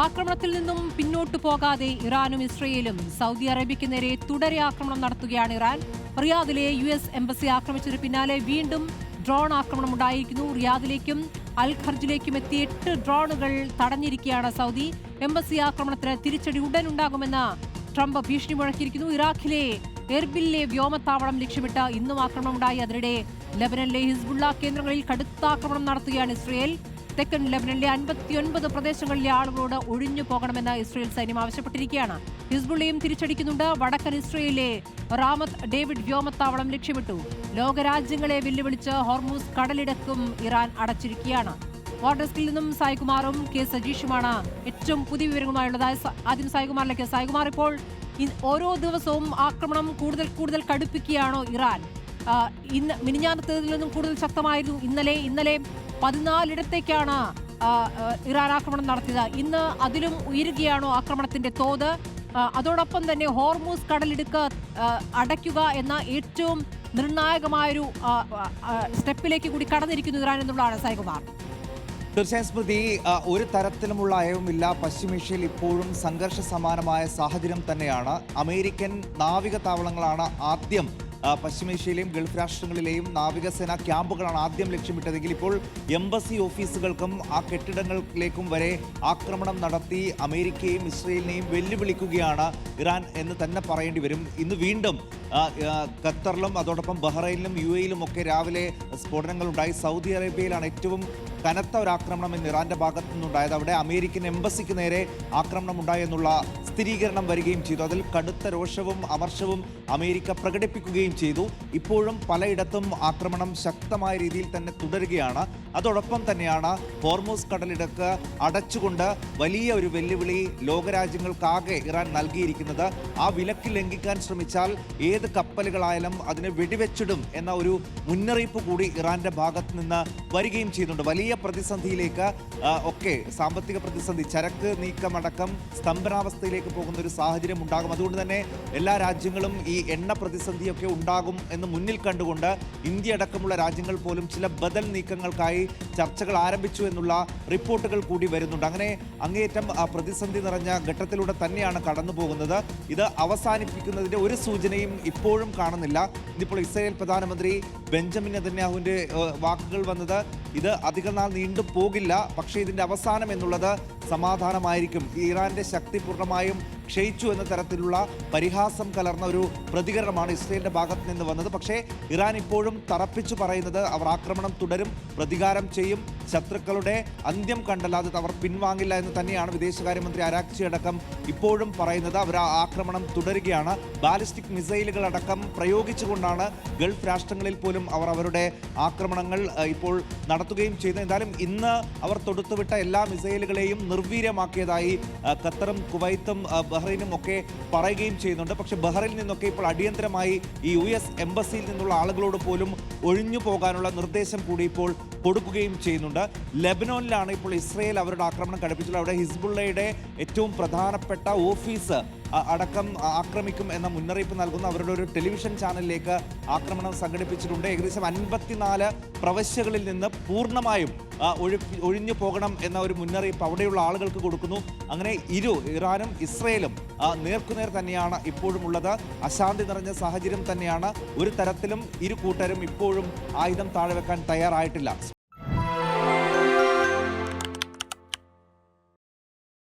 ആക്രമണത്തിൽ നിന്നും പിന്നോട്ടു പോകാതെ ഇറാനും ഇസ്രയേലും സൗദി അറേബ്യയ്ക്ക് നേരെ തുടരെ ആക്രമണം നടത്തുകയാണ് ഇറാൻ. റിയാദിലെ US എംബസി ആക്രമിച്ചതിന് പിന്നാലെ വീണ്ടും ഡ്രോൺ ആക്രമണം ഉണ്ടായിരിക്കുന്നു. റിയാദിലേക്കും അൽ ഖർജിലേക്കും എത്തിയ 8 ഡ്രോണുകൾ തടഞ്ഞിരിക്കുകയാണ് സൗദി. എംബസി ആക്രമണത്തിന് തിരിച്ചടി ഉടൻ ഉണ്ടാകുമെന്ന് ട്രംപ് ഭീഷണി മുഴക്കിയിരിക്കുന്നു. ഇറാഖിലെ എർബിലിലെ വ്യോമത്താവളം ലക്ഷ്യമിട്ട് ഇന്നും ആക്രമണമുണ്ടായി. അതിനിടെ ലെബനനിലെ ഹിസ്ബുള്ള കേന്ദ്രങ്ങളിൽ കടുത്ത ആക്രമണം നടത്തുകയാണ് ഇസ്രയേൽ. തെക്കൻ ലെബനനിലെ 59 പ്രദേശങ്ങളിലെ ആളുകളോട് ഒഴിഞ്ഞു പോകണമെന്ന് ഇസ്രയേൽ സൈന്യം ആവശ്യപ്പെട്ടിരിക്കുകയാണ്. ഹിസ്ബുള്ളയും തിരിച്ചടിക്കുന്നുണ്ട്. വടക്കൻ ഇസ്രയേലിലെ റാമത്ത് ഡേവിഡ് വ്യോമത്താവളം ലക്ഷ്യമിട്ടു. ലോകരാജ്യങ്ങളെ വെല്ലുവിളിച്ച് ഹോർമൂസ് കടലിടുക്കും ഇറാൻ അടച്ചിരിക്കുകയാണ്. വാർഡസ്കിൽ നിന്നും സായികുമാറും കെ സജീഷുമാണ് ഏറ്റവും പുതിയ വിവരങ്ങളുമായുള്ളത്. ആദ്യം സായികുമാറിലേക്ക്. സായികുമാർ, ഇപ്പോൾ ഓരോ ദിവസവും ആക്രമണം കൂടുതൽ കടുപ്പിക്കുകയാണോ ഇറാൻ? ഇന്ന് മിനിഞ്ഞാന്നത്തേതിൽ നിന്നും കൂടുതൽ ശക്തമായിരുന്നു. ഇന്നലെ 14 ഇറാൻ ആക്രമണം നടത്തിയത്. ഇന്ന് അതിലും ഉയരുകയാണോ ആക്രമണത്തിന്റെ തോത്? അതോടൊപ്പം തന്നെ ഹോർമൂസ് കടലിടുക്ക് അടയ്ക്കുക എന്ന ഏറ്റവും നിർണായകമായൊരു സ്റ്റെപ്പിലേക്ക് കൂടി കടന്നിരിക്കുന്നു ഇറാൻ എന്നുള്ളതാണ് സായികുമാർ. തീർച്ചയായും സ്മൃതി, ഒരു തരത്തിലുമുള്ള അയവുമില്ല. പശ്ചിമേഷ്യയിൽ ഇപ്പോഴും സംഘർഷ സമാനമായ സാഹചര്യം തന്നെയാണ്. അമേരിക്കൻ നാവിക താവളങ്ങളാണ് ആദ്യം പശ്ചിമേഷ്യയിലെയും ഗൾഫ് രാഷ്ട്രങ്ങളിലെയും നാവികസേന ക്യാമ്പുകളാണ് ആദ്യം ലക്ഷ്യമിട്ടതെങ്കിൽ ഇപ്പോൾ എംബസി ഓഫീസുകൾക്കും ആ കെട്ടിടങ്ങളിലേക്കും വരെ ആക്രമണം നടത്തി അമേരിക്കയെയും ഇസ്രയേലിനെയും വെല്ലുവിളിക്കുകയാണ് ഇറാൻ എന്ന് തന്നെ പറയേണ്ടി വരും. ഇന്ന് വീണ്ടും ഖത്തറിലും അതോടൊപ്പം ബഹ്റൈനിലും UAE-യിലും ഒക്കെ രാവിലെ സ്ഫോടനങ്ങളുണ്ടായി. സൗദി അറേബ്യയിലാണ് ഏറ്റവും കനത്ത ഒരു ആക്രമണം ഇന്ന് ഇറാന്റെ ഭാഗത്തു നിന്നുണ്ടായത്. അവിടെ അമേരിക്കൻ എംബസിക്ക് നേരെ ആക്രമണം ഉണ്ടായി എന്നുള്ള സ്ഥിരീകരണം വരികയും ചെയ്തു. അതിൽ കടുത്ത രോഷവും അമർഷവും അമേരിക്ക പ്രകടിപ്പിക്കുകയും ചെയ്തു. ഇപ്പോഴും പലയിടത്തും ആക്രമണം ശക്തമായ രീതിയിൽ തന്നെ തുടരുകയാണ്. അതോടൊപ്പം തന്നെയാണ് ഹോർമൂസ് കടലിടുക്ക് അടച്ചുകൊണ്ട് വലിയ ഒരു വെല്ലുവിളി ലോകരാജ്യങ്ങൾക്കാകെ ഇറാൻ നൽകിയിരിക്കുന്നത്. ആ വിലക്ക് ലംഘിക്കാൻ ശ്രമിച്ചാൽ ഏത് കപ്പലുകളായാലും അതിനെ വെടിവെച്ചിടും എന്ന ഒരു മുന്നറിയിപ്പ് കൂടി ഇറാന്റെ ഭാഗത്ത് നിന്ന് വരികയും ചെയ്യുന്നുണ്ട്. വലിയ പ്രതിസന്ധിയിലേക്ക് ഒക്കെ സാമ്പത്തിക പ്രതിസന്ധി, ചരക്ക് നീക്കമടക്കം സ്തംഭനാവസ്ഥയിലേക്ക് പോകുന്ന ഒരു സാഹചര്യം ഉണ്ടാകും. അതുകൊണ്ട് തന്നെ എല്ലാ രാജ്യങ്ങളും ഈ എണ്ണ പ്രതിസന്ധിയൊക്കെ ഉണ്ടാകും എന്ന് മുന്നിൽ കണ്ടുകൊണ്ട് ഇന്ത്യ അടക്കമുള്ള രാജ്യങ്ങൾ പോലും ചില ബദൽ നീക്കങ്ങൾക്കായി ചർച്ചകൾ ആരംഭിച്ചു എന്നുള്ള റിപ്പോർട്ടുകൾ കൂടി വരുന്നുണ്ട്. അങ്ങനെ അങ്ങേയറ്റം പ്രതിസന്ധി നിറഞ്ഞ ഘട്ടത്തിലൂടെ തന്നെയാണ് കടന്നു പോകുന്നത്. ഇത് അവസാനിപ്പിക്കുന്നതിൻ്റെ ഒരു സൂചനയും ഇപ്പോഴും കാണുന്നില്ല. ഇതിപ്പോൾ ഇസ്രായേൽ പ്രധാനമന്ത്രി ബെഞ്ചമിൻ നെതന്യാഹുവിൻ്റെ വാക്കുകൾ വന്നത് ഇത് അധികനാൾ നീണ്ടു പോകില്ല, പക്ഷേ ഇതിൻ്റെ അവസാനം എന്നുള്ളത് സമാധാനമായിരിക്കും. ഇറാന്റെ ശക്തി പൂർണ്ണമായും ക്ഷയിച്ചു എന്ന തരത്തിലുള്ള പരിഹാസം കലർന്ന ഒരു പ്രതികരണമാണ് ഇസ്രയേലിന്റെ ഭാഗത്ത് നിന്ന് വന്നത്. പക്ഷേ ഇറാൻ ഇപ്പോഴും തറപ്പിച്ചു പറയുന്നത് അവർ ആക്രമണം തുടരും, പ്രതികാരം ചെയ്യും, ശത്രുക്കളുടെ അന്ത്യം കണ്ടല്ലാതെ അവർ പിൻവാങ്ങില്ല എന്ന് തന്നെയാണ് വിദേശകാര്യമന്ത്രി അരാക്ചി അടക്കം ഇപ്പോഴും പറയുന്നത്. അവർ ആ ആക്രമണം തുടരുകയാണ്. ബാലിസ്റ്റിക് മിസൈലുകൾ അടക്കം പ്രയോഗിച്ചുകൊണ്ടാണ് ഗൾഫ് രാഷ്ട്രങ്ങളിൽ പോലും അവർ അവരുടെ ആക്രമണങ്ങൾ ഇപ്പോൾ നടത്തുകയും ചെയ്യുന്നത്. എന്തായാലും ഇന്ന് അവർ തൊടുത്തുവിട്ട എല്ലാ മിസൈലുകളെയും നിർവീര്യമാക്കിയതായി ഖത്തറും കുവൈത്തും ബഹ്റൈനും ഒക്കെ പറയുകയും ചെയ്യുന്നുണ്ട്. പക്ഷേ ബഹ്റൈനിൽ നിന്നൊക്കെ ഇപ്പോൾ അടിയന്തരമായി ഈ US എംബസിയിൽ നിന്നുള്ള ആളുകളോട് പോലും ഒഴിഞ്ഞു പോകാനുള്ള നിർദ്ദേശം കൂടി ഇപ്പോൾ കൊടുക്കുകയും ചെയ്യുന്നുണ്ട്. ലെബനോനിലാണ് ഇപ്പോൾ ഇസ്രയേൽ അവരുടെ ആക്രമണം കടുപ്പിച്ചുള്ളത്. അവിടെ ഹിസ്ബുള്ളയുടെ ഏറ്റവും പ്രധാനപ്പെട്ട ഓഫീസ് അടക്കം ആക്രമിക്കും എന്ന മുന്നറിയിപ്പ് നൽകുന്ന അവരുടെ ഒരു ടെലിവിഷൻ ചാനലിലേക്ക് ആക്രമണം സംഘടിപ്പിച്ചിട്ടുണ്ട്. ഏകദേശം 54 പ്രവശ്യകളിൽ നിന്ന് പൂർണ്ണമായും ഒഴിഞ്ഞു പോകണം എന്ന ഒരു മുന്നറിയിപ്പ് അവിടെയുള്ള ആളുകൾക്ക് കൊടുക്കുന്നു. അങ്ങനെ ഇറാനും ഇസ്രയേലും നേർക്കുനേർ തന്നെയാണ് ഇപ്പോഴും ഉള്ളത്. അശാന്തി നിറഞ്ഞ സാഹചര്യം തന്നെയാണ്. ഒരു തരത്തിലും ഇരു കൂട്ടരും ഇപ്പോഴും ആയുധം താഴെ വെക്കാൻ തയ്യാറായിട്ടില്ല.